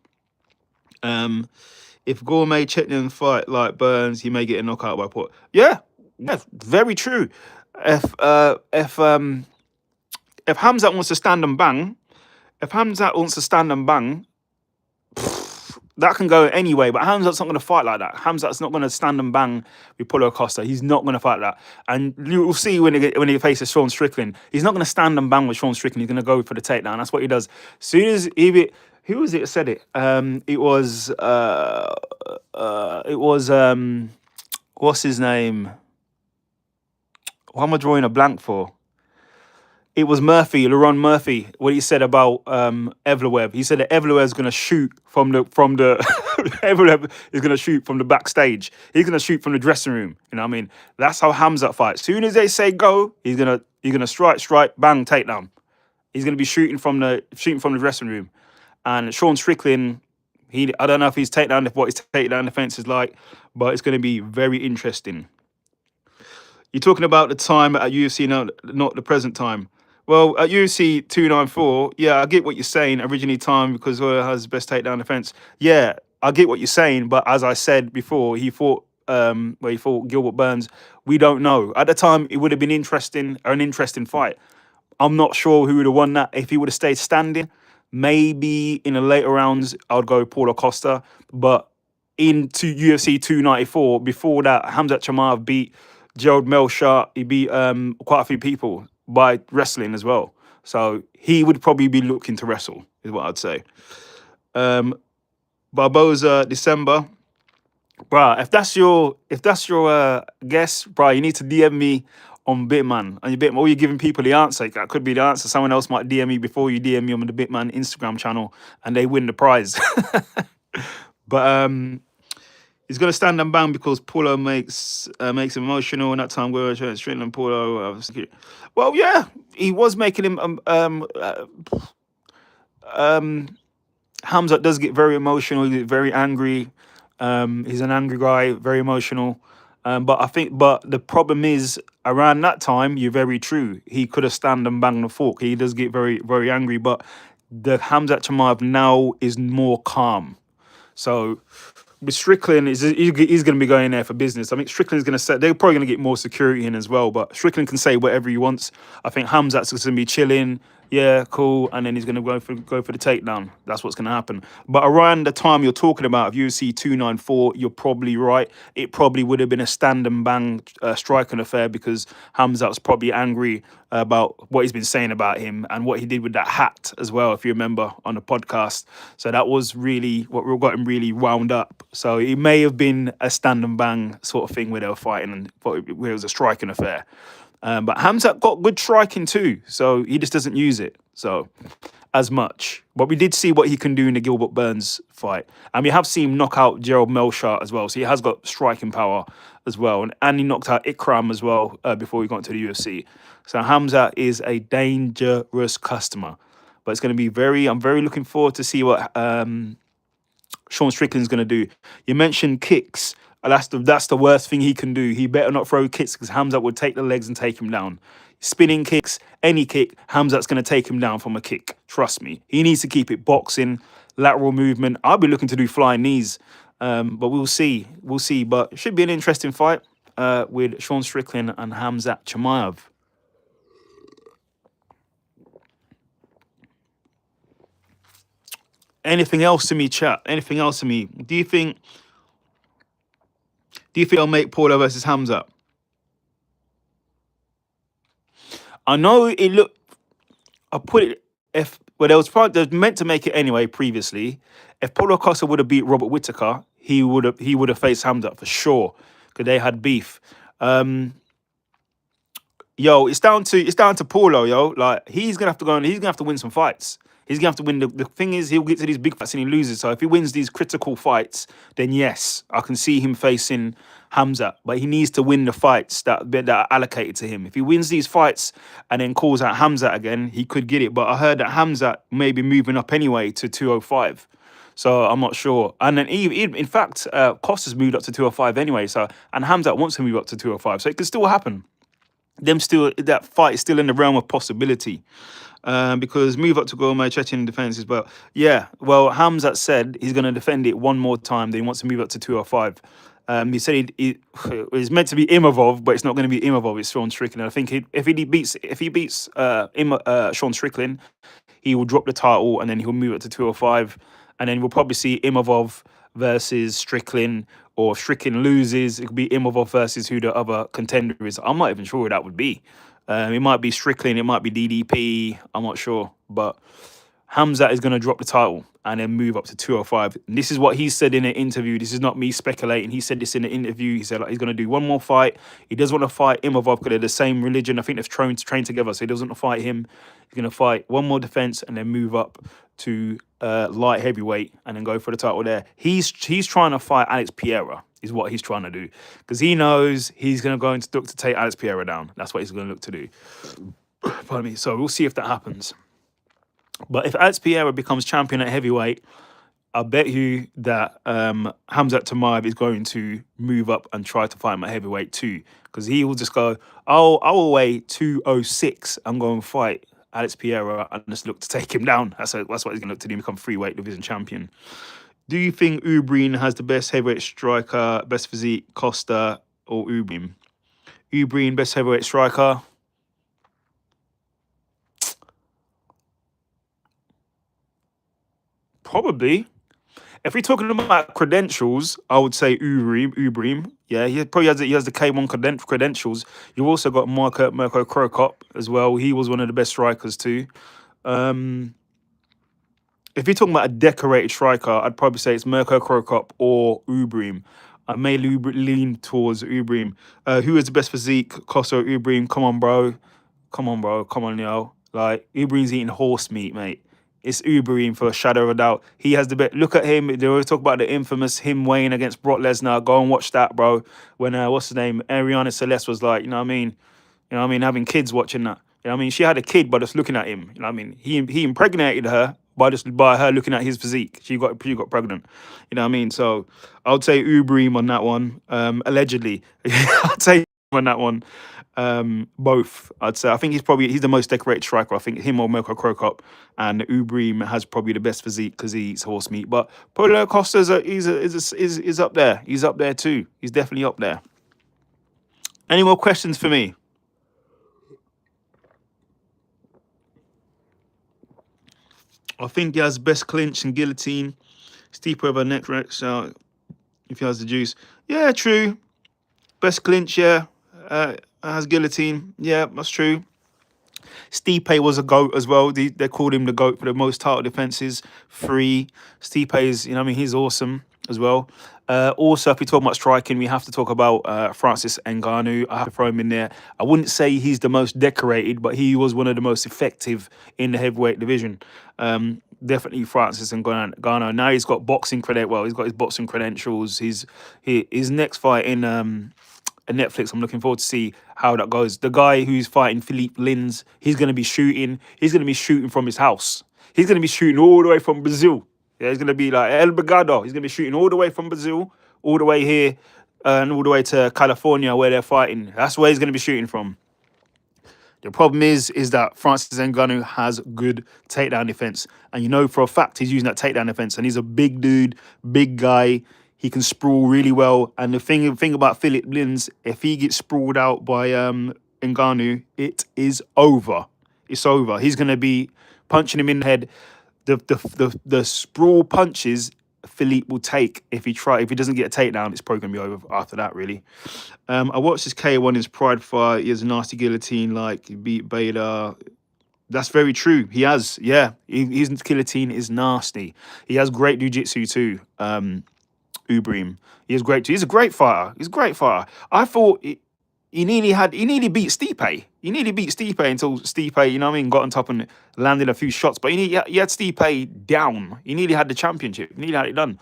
If Gourmet Chetnian fight like Burns, he may get a knockout by Port. Yeah, very true. If Hamzat wants to stand and bang, that can go anyway. But Hamzat's not going to fight like that. Hamzat's not going to stand and bang with Paulo Costa. He's not going to fight that. And you'll see when he faces Sean Strickland, he's not going to stand and bang with Sean Strickland. He's going to go for the takedown. That's what he does. As soon as who was it that said it? It was what's his name? What am I drawing a blank for? It was Laurent Murphy, what he said about Evloev. He said that Evloev is going to shoot from the Evloev is going to shoot from the backstage. He's going to shoot from the dressing room. You know what I mean? That's how Hamzat fights. As soon as they say go, he's gonna strike, bang, takedown. He's going to be shooting from the dressing room. And Sean Strickland, I don't know if what his takedown defense is like, but it's going to be very interesting. You're talking about the time at UFC, not the present time. Well, at UFC 294, yeah, I get what you're saying. Originally timed because Hoyer has the best takedown defense. Yeah, I get what you're saying, but as I said before, he fought Gilbert Burns. We don't know. At the time, it would have been an interesting fight. I'm not sure who would have won that if he would have stayed standing. Maybe in the later rounds, I'd go Paulo Costa. But into UFC 294, before that, Hamzat Chimaev beat Gerald Melchart. He beat quite a few people by wrestling as well. So he would probably be looking to wrestle, is what I'd say. Barboza, December. Bruh, if that's your guess, bruh, you need to DM me on Bitman. And you're giving people the answer. That could be the answer. Someone else might DM me before you DM me on the Bitman Instagram channel and they win the prize. But he's going to stand and bang because Paulo makes him emotional. And that time we're Strickland Paulo. Well, yeah, he was making him. Hamzat does get very emotional. He get very angry. He's an angry guy, very emotional. But I think, but the problem is around that time, you're very true. He could have stand and banged the fork. He does get very, very angry. But the Hamzat Chimaev now is more calm. So with Strickland, he's going to be going there for business. I think Strickland's going to set. They're probably going to get more security in as well. But Strickland can say whatever he wants. I think Hamzat's going to be chilling. Yeah, cool, and then he's going to go for the takedown. That's what's going to happen. But around the time you're talking about of UFC 294, you're probably right. It probably would have been a stand and bang striking affair because Hamzat's probably angry about what he's been saying about him and what he did with that hat as well, if you remember on the podcast. So that was really what got him really wound up. So it may have been a stand and bang sort of thing where they were fighting and where it was a striking affair. But Hamzat got good striking too, so he just doesn't use it so as much. But we did see what he can do in the Gilbert Burns fight, and we have seen him knock out Gerald Melchart as well. So he has got striking power as well, and he knocked out Ikram as well before he got into the UFC. So Hamzat is a dangerous customer, but it's going to be very. I'm very looking forward to see what Sean Strickland's going to do. You mentioned kicks. That's the worst thing he can do. He better not throw kicks because Hamzat would take the legs and take him down. Spinning kicks, any kick, Hamzat's going to take him down from a kick. Trust me. He needs to keep it boxing, lateral movement. I'll be looking to do flying knees, but we'll see. We'll see. But it should be an interesting fight with Sean Strickland and Hamzat Chimaev. Anything else to me, chat? Anything else to me? Do you think I'll make Paula versus Hamzat? I know it looked. I put it if well, there was meant to make it anyway previously. If Paulo Costa would have beat Robert Whittaker, he would have faced Hamzat for sure because they had beef. Um, Yo, it's down to Paulo, yo. Like he's gonna have to go and he's gonna have to win some fights. He's gonna have to win. The thing is, he'll get to these big fights and he loses. So if he wins these critical fights, then yes, I can see him facing Hamzat. But he needs to win the fights that are allocated to him. If he wins these fights and then calls out Hamzat again, he could get it. But I heard that Hamzat may be moving up anyway to 205. So I'm not sure. And then in fact, Costa's moved up to 205 anyway. So and Hamzat wants to move up to 205. So it could still happen. That fight is still in the realm of possibility. Because move up to Gomez, Chechen defenses. But yeah, well, Hamzat said he's going to defend it one more time. Then he wants to move up to 205. He said it's meant to be Imavov, but it's not going to be Imavov. It's Sean Strickland. I think if he beats Sean Strickland, he will drop the title and then he'll move it to 205. And then we'll probably see Imavov versus Strickland, or if Strickland loses, it could be Imavov versus who the other contender is. I'm not even sure who that would be. It might be Strickland, it might be DDP. I'm not sure, but Hamzat is going to drop the title and then move up to 205. And this is what he said in an interview. This is not me speculating. He said this in an interview. He said like, he's going to do one more fight. He doesn't want to fight Imavov because they're the same religion. I think they've trained together, so he doesn't want to fight him. He's going to fight one more defense and then move up to light heavyweight and then go for the title there. He's trying to fight Alex Pereira is what he's trying to do because he knows he's going to go and look to take Alex Pereira down. That's what he's going to look to do. Pardon me. So we'll see if that happens. But if Alex Pereira becomes champion at heavyweight, I bet you that Hamzat Chimaev is going to move up and try to fight him at heavyweight too. Because he will just go, oh, I will weigh 206 and go and fight Alex Pereira and just look to take him down. That's what he's going to look to do, become freeweight division champion. Do you think Ubrin has the best heavyweight striker, best physique, Costa or Ubrin? Ubrin, best heavyweight striker. Probably. If we're talking about credentials, I would say Ubrim. Yeah, he probably has the K1 credentials. You've also got Mirko Krokop as well. He was one of the best strikers too. If you're talking about a decorated striker, I'd probably say it's Mirko Krokop or Ubrim. I may lean towards Ubrim. Who has the best physique? Costa or Ubrim? Come on, bro. Come on, yo. Like, Ubrim's eating horse meat, mate. It's Ubrim for a shadow of a doubt. He has the best. Look at him. They always talk about the infamous him weighing against Brock Lesnar. Go and watch that, bro. When, what's his name? Ariana Celeste was like, you know what I mean? You know what I mean? Having kids watching that. You know what I mean? She had a kid, but just looking at him. You know what I mean? He impregnated her, by her looking at his physique. She got pregnant. You know what I mean? So I would say Ubreem on that one. Allegedly, I'd say on that one. Both. I'd say. I think he's the most decorated striker. I think him or Mirko Krokop, and Ubreem has probably the best physique because he eats horse meat. But Paulo Costa's is up there. He's up there too. He's definitely up there. Any more questions for me? I think he has best clinch and guillotine. Stipe over neck rex if he has the juice. Yeah, true. Best clinch, yeah. Has guillotine. Yeah, that's true. Stipe was a GOAT as well. They called him the GOAT for the most title defenses. Free. Stipe is, he's awesome as well. Also, if we talk about striking, we have to talk about Francis Ngannou. I have to throw him in there. I wouldn't say he's the most decorated, but he was one of the most effective in the heavyweight division. Definitely Francis Ngannou. Now he's got boxing credit. Well, he's got his boxing credentials. His next fight in Netflix. I'm looking forward to see how that goes. The guy who's fighting Philippe Lins, he's going to be shooting. He's going to be shooting from his house. He's going to be shooting all the way from Brazil. Yeah, he's going to be like El Brigado. He's going to be shooting all the way from Brazil, all the way here, and all the way to California where they're fighting. That's where he's going to be shooting from. The problem is that Francis Ngannou has good takedown defense, and you know for a fact he's using that takedown defense. And he's a big dude, big guy. He can sprawl really well. And the thing about Philip Lins, if he gets sprawled out by Ngannou, it is over. It's over. He's going to be punching him in the head. The sprawl punches Philippe will take if he doesn't get a takedown. It's probably going to be over after that, really. I watched his K1 his Pride fight. He has a nasty guillotine, like he beat Bader. That's very true. He has, yeah. His guillotine is nasty. He has great jiu-jitsu too. Ubreem. He's great too. He's a great fighter. He's a great fighter. I thought he nearly beat Stipe. He nearly beat Stipe until Stipe, got on top and landed a few shots. But he had Stipe down. He nearly had the championship. He nearly had it done.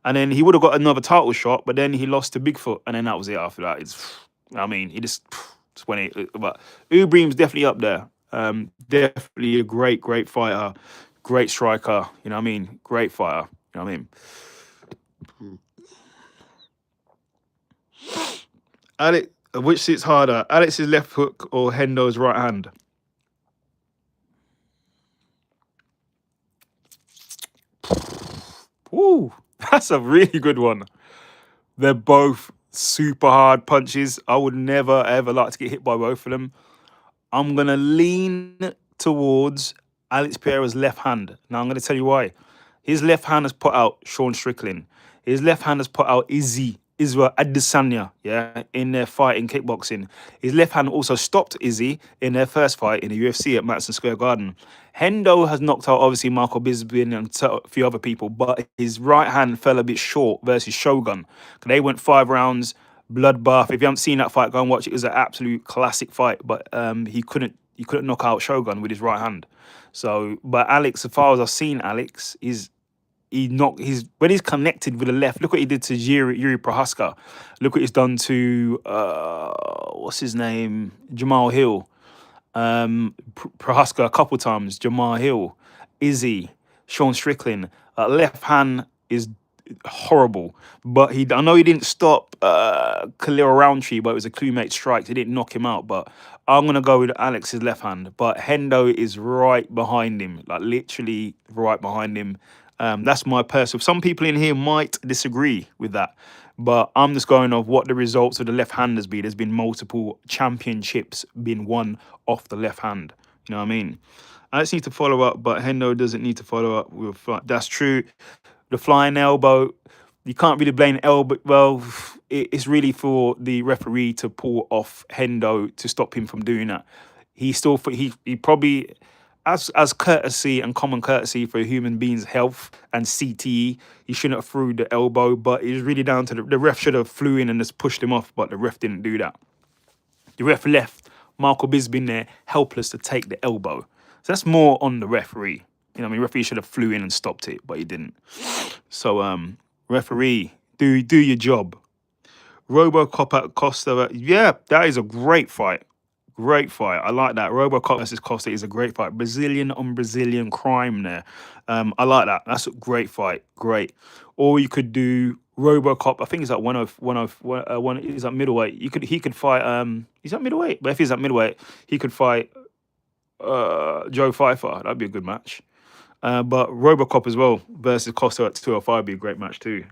And then he would have got another title shot, but then he lost to Bigfoot, and then that was it after that. He just went it. But Ubreem's definitely up there. Definitely a great fighter, great striker. You know what I mean? Great fighter. You know what I mean? Alex, which sits harder, Alex's left hook or Hendo's right hand? Ooh, that's a really good one. They're both super hard punches. I would never ever like to get hit by both of them. I'm gonna lean towards Alex Pereira's left hand. Now I'm gonna tell you why. His left hand has put out Sean Strickland. His left hand has put out Israel Adesanya, in their fight in kickboxing. His left hand also stopped Izzy in their first fight in the UFC at Madison Square Garden. Hendo has knocked out, obviously, Marco Bisping and a few other people, but his right hand fell a bit short versus Shogun. They went 5 rounds, bloodbath. If you haven't seen that fight, go and watch it. It was an absolute classic fight, but he couldn't knock out Shogun with his right hand. So, but Alex, as far as I've seen Alex, when he's connected with the left, look what he did to Yuri Prohaska. Look what he's done to what's his name? Jamal Hill. Prohaska a couple times, Jamal Hill, Izzy, Sean Strickland. Left hand is horrible. But I know he didn't stop Khalil Roundtree, but it was a crewmate strike. He didn't knock him out, but I'm going to go with Alex's left hand. But Hendo is right behind him, like literally right behind him. That's my personal. Some people in here might disagree with that, but I'm just going off what the results of the left hand has been. There's been multiple championships being won off the left hand. You know what I mean? I just need to follow up, but Hendo doesn't need to follow up with. That's true. The flying elbow, you can't really blame elbow. Well, it's really for the referee to pull off Hendo to stop him from doing that. He probably, as courtesy and common courtesy for a human being's health and CTE, he shouldn't have threw the elbow, but it was really down to the ref should have flew in and just pushed him off, but the ref didn't do that. The ref left Marco Bisping there helpless to take the elbow. So that's more on the referee. You know what I mean? Referee should have flew in and stopped it, but he didn't. So, referee, do your job. RoboCop at Costa, yeah, that is a great fight. Great fight. I like that. Robocop versus Costa is a great fight. Brazilian on Brazilian crime there. I like that. That's a great fight. Great. Or you could do Robocop. I think he's at 101, he's at middleweight. He could fight he's at middleweight. But if he's at middleweight, he could fight Joe Pfeiffer. That'd be a good match. But Robocop as well versus Costa at 205 would be a great match too.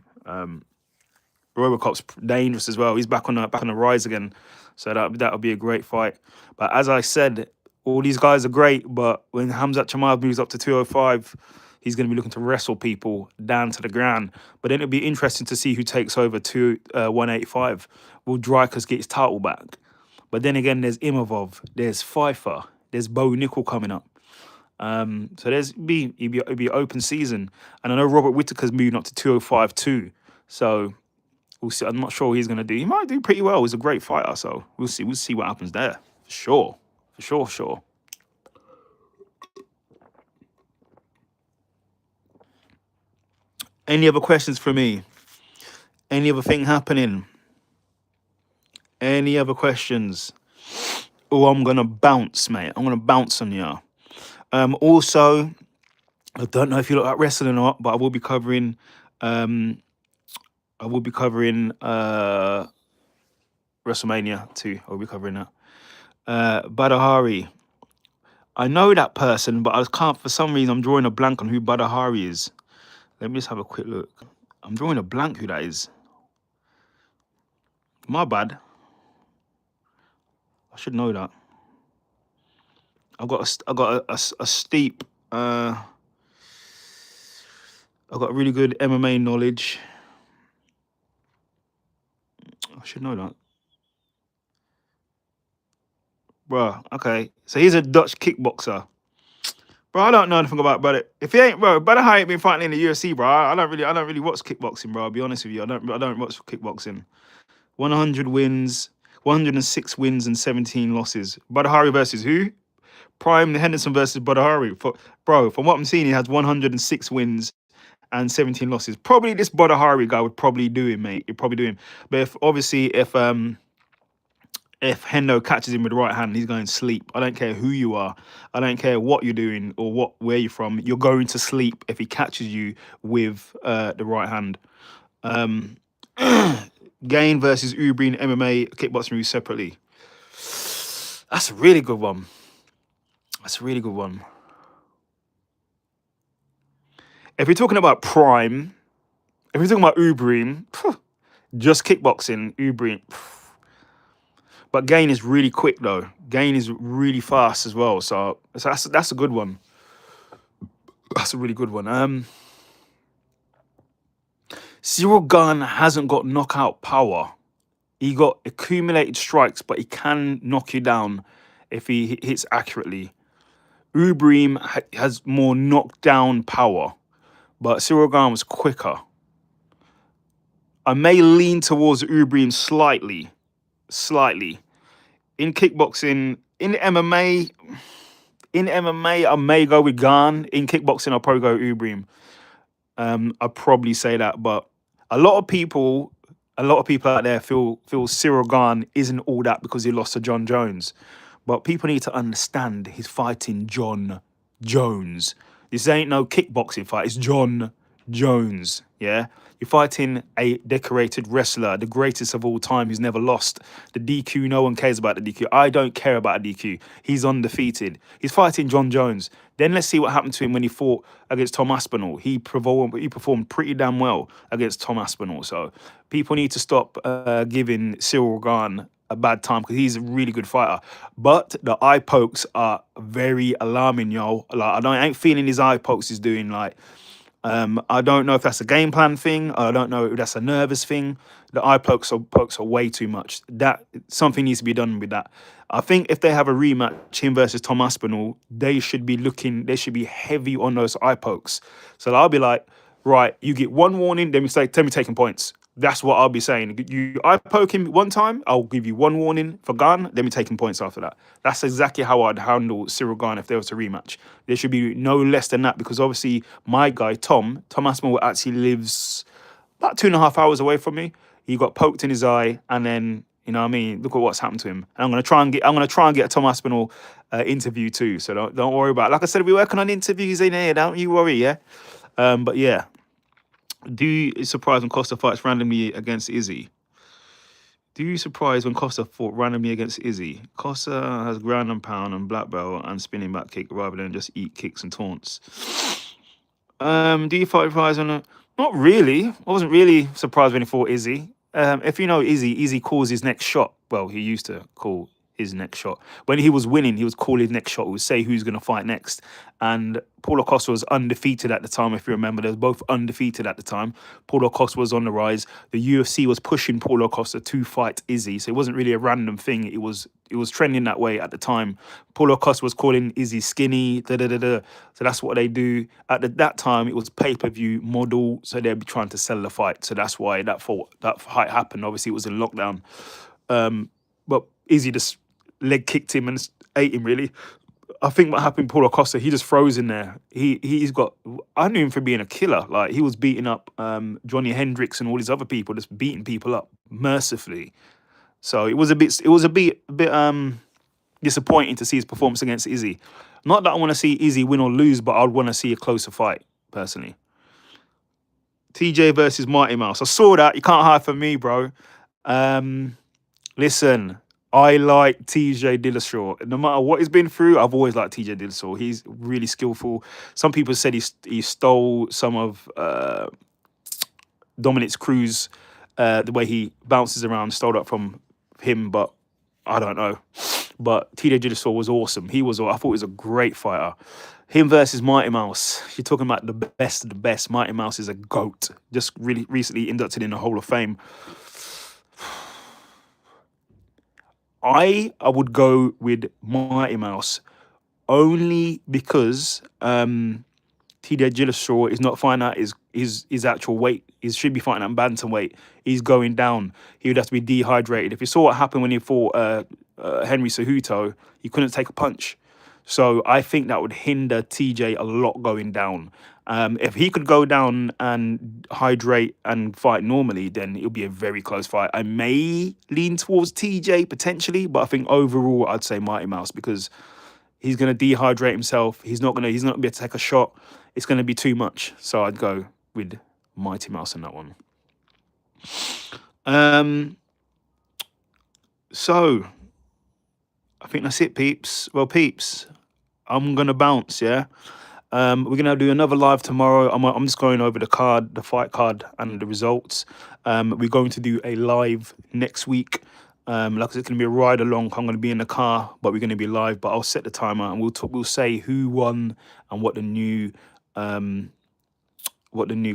Robocop's dangerous as well. He's back on the rise again, so that would be a great fight. But as I said, all these guys are great. But when Hamzat Chimaev moves up to 205, he's going to be looking to wrestle people down to the ground. But then it'll be interesting to see who takes over to 185. Will Dreykus get his title back? But then again, there's Imavov, there's Pfeiffer, there's Bo Nickel coming up. So it'd be an open season, and I know Robert Whittaker's moving up to 205 too. So we'll see. I'm not sure what he's going to do. He might do pretty well. He's a great fighter, so we'll see. We'll see what happens there. For sure. For sure. Any other questions for me? Any other thing happening? Any other questions? Oh, I'm going to bounce, mate. I'm going to bounce on you. Also, I don't know if you look at wrestling or not, but I will be covering WrestleMania 2. I'll be covering that. Badahari. I know that person, but I can't, for some reason, I'm drawing a blank on who Badahari is. Let me just have a quick look. I'm drawing a blank who that is. My bad. I should know that. I've got a steep. I've got really good MMA knowledge. I should know that. Bro, okay. So he's a Dutch kickboxer. Bro, I don't know anything about brother. If he ain't, bro, brother ain't been fighting in the UFC, bro. I don't really watch kickboxing, bro. I'll be honest with you. I don't watch kickboxing. 100 wins, 106 wins and 17 losses. Badahari versus who? Prime Henderson versus Badahari. Bro, from what I'm seeing, he has 106 wins and 17 losses. Probably this Badahari guy would probably do him, mate. He'd probably do him. But if Hendo catches him with the right hand, he's going to sleep. I don't care who you are. I don't care what you're doing or where you're from. You're going to sleep if he catches you with the right hand. Gain versus Ubri in MMA kickboxing moves separately. That's a really good one. If you're talking about Prime, if you're talking about Ubri, just kickboxing, Ubri. But Gain is really quick though. Gain is really fast as well. So that's a good one. That's a really good one. Cyril Gane hasn't got knockout power. He got accumulated strikes, but he can knock you down if he hits accurately. Ubrim has more knockdown power, but Cyril Gane was quicker. I may lean towards Ubrim slightly. In kickboxing, in MMA, I may go with Gane. In kickboxing, I'll probably go Ubrim. I'll probably say that, but a lot of people out there feel Cyril Gane isn't all that because he lost to John Jones. But people need to understand he's fighting John Jones. This ain't no kickboxing fight. It's John Jones, yeah? You're fighting a decorated wrestler, the greatest of all time who's never lost. The DQ, no one cares about the DQ. I don't care about a DQ. He's undefeated. He's fighting John Jones. Then let's see what happened to him when he fought against Tom Aspinall. He performed pretty damn well against Tom Aspinall. So people need to stop giving Cyril Gane a bad time because he's a really good fighter. But the eye pokes are very alarming, yo. Like I ain't feeling his eye pokes is doing like. I don't know if that's a game plan thing. I don't know if that's a nervous thing. The eye pokes are way too much. That something needs to be done with that. I think if they have a rematch, him versus Tom Aspinall, they should be heavy on those eye pokes. So I'll be like, right, you get one warning, then we say, tell me taking points. That's what I'll be saying. You eye poke him one time, I'll give you one warning for Gane, then we taking points after that. That's exactly how I'd handle Cyril Gane if there was a rematch. There should be no less than that because obviously my guy, Tom Aspinall actually lives about 2.5 hours away from me. He got poked in his eye and then You know what I mean? Look at what's happened to him. And I'm gonna try and get a Tom Aspinall interview too. So don't worry about it. Like I said, we're working on interviews in here. Don't you worry, yeah. But yeah, do you surprise when Costa fights randomly against Izzy? Do you surprise when Costa fought randomly against Izzy? Costa has ground and pound and black belt and spinning back kick rather than just eat kicks and taunts. Do you fight surprise on a? Not really. I wasn't really surprised when he fought Izzy. If you know Izzy, Izzy calls his next shot. Well, he used to call his next shot. When he was winning, he was call his next shot. He would say who's going to fight next. And Paulo Costa was undefeated at the time, if you remember. They were both undefeated at the time. Paulo Costa was on the rise. The UFC was pushing Paulo Costa to fight Izzy. So it wasn't really a random thing. It was trending that way at the time. Paulo Costa was calling Izzy skinny, da da da da. So that's what they do. That time, it was pay-per-view model. So they'd be trying to sell the fight. So that's why that fight happened. Obviously, it was in lockdown. But Izzy just leg kicked him and ate him, really. I think what happened, Paulo Costa, he just froze in there. He's got. I knew him for being a killer. Like he was beating up Johnny Hendricks and all these other people, just beating people up mercifully. So it was a bit disappointing to see his performance against Izzy. Not that I want to see Izzy win or lose, but I'd want to see a closer fight personally. TJ versus Mighty Mouse. I saw that. You can't hide from me, bro. Listen, I like TJ Dillashaw. No matter what he's been through, I've always liked TJ Dillashaw. He's really skillful. Some people said he stole some of Dominic's Cruz, the way he bounces around, stole that from him, but I don't know. But TJ Dillashaw was awesome. I thought he was a great fighter. Him versus Mighty Mouse. You're talking about the best of the best. Mighty Mouse is a GOAT. Just really recently inducted in the Hall of Fame. I would go with Mighty Mouse only because TJ Dillashaw is not fighting at his actual weight. He should be fighting at bantamweight. He's going down. He would have to be dehydrated. If you saw what happened when he fought Henry Cejudo, he couldn't take a punch. So I think that would hinder TJ a lot going down. If he could go down and hydrate and fight normally, then it'll be a very close fight. I may lean towards TJ potentially, but I think overall I'd say Mighty Mouse because he's going to dehydrate himself. He's not going to be able to take a shot. It's going to be too much. So I'd go with Mighty Mouse in that one. So I think that's it, peeps. Well, peeps, I'm going to bounce, yeah? We're going to do another live tomorrow. I'm just going over the fight card and the results. We're going to do a live next week. Like I said, it's going to be a ride along. I'm going to be in the car, but we're going to be live. But I'll set the timer and we'll say who won and what the new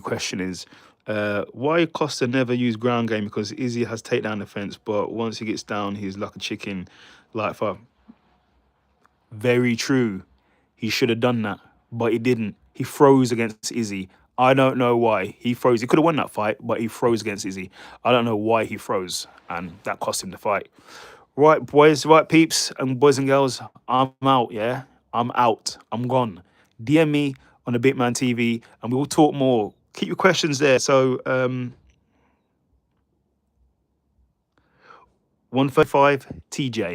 question is. Why Costa never use ground game? Because Izzy has takedown defense, but once he gets down, he's like a chicken. Like for very true, he should have done that, but he didn't. He froze against Izzy. I don't know why he froze. He could have won that fight, but he froze against Izzy. I don't know why he froze, and that cost him the fight. Right, boys, right, peeps, and boys and girls, I'm out, yeah? I'm out. I'm gone. DM me on the Bitman TV, and we will talk more. Keep your questions there. So, 135 TJ.